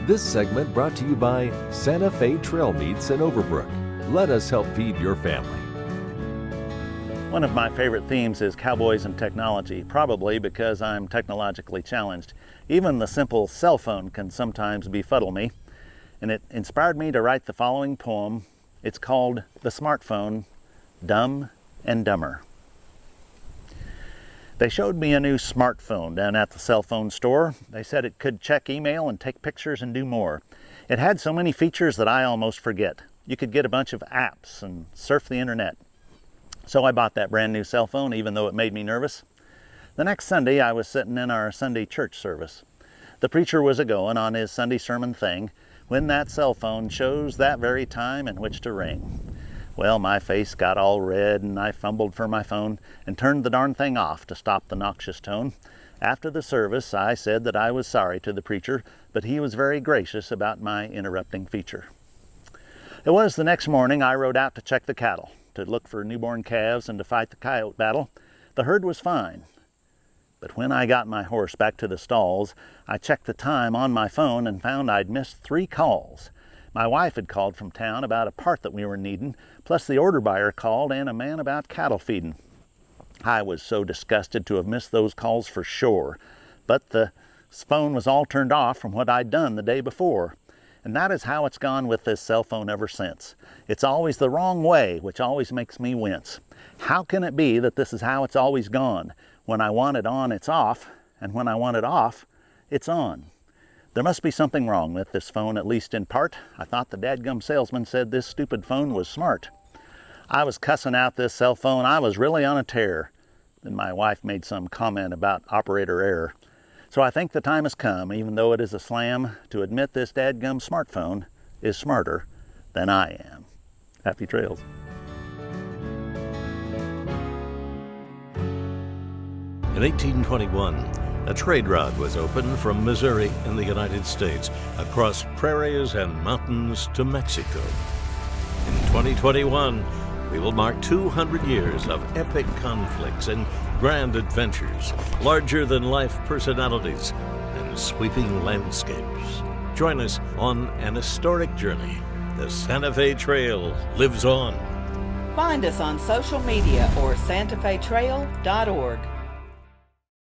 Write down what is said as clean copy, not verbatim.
This segment brought to you by Santa Fe Trail Meats in Overbrook. Let us help feed your family. One of my favorite themes is cowboys and technology, probably because I'm technologically challenged. Even the simple cell phone can sometimes befuddle me, and it inspired me to write the following poem. It's called The Smartphone, Dumb and Dumber. They showed me a new smartphone down at the cell phone store. They said it could check email and take pictures and do more. It had so many features that I almost forget. You could get a bunch of apps and surf the internet. So I bought that brand new cell phone, even though it made me nervous. The next Sunday, I was sitting in our Sunday church service. The preacher was a-going on his Sunday sermon thing when that cell phone chose that very time in which to ring. Well, my face got all red and I fumbled for my phone and turned the darn thing off to stop the noxious tone. After the service, I said that I was sorry to the preacher, but he was very gracious about my interrupting feature. It was the next morning I rode out to check the cattle, to look for newborn calves and to fight the coyote battle. The herd was fine. But when I got my horse back to the stalls, I checked the time on my phone and found I'd missed 3 calls. My wife had called from town about a part that we were needing, plus the order buyer called and a man about cattle feeding. I was so disgusted to have missed those calls for sure, but the phone was all turned off from what I'd done the day before. And that is how it's gone with this cell phone ever since. It's always the wrong way, which always makes me wince. How can it be that this is how it's always gone? When I want it on, it's off, and when I want it off, it's on. There must be something wrong with this phone, at least in part. I thought the dadgum salesman said this stupid phone was smart. I was cussing out this cell phone. I was really on a tear. Then my wife made some comment about operator error. So I think the time has come, even though it is a slam, to admit this dadgum smartphone is smarter than I am. Happy trails. In 1821, a trade route was opened from Missouri in the United States across prairies and mountains to Mexico. In 2021, we will mark 200 years of epic conflicts and grand adventures, larger-than-life personalities, and sweeping landscapes. Join us on an historic journey. The Santa Fe Trail lives on. Find us on social media or santafetrail.org.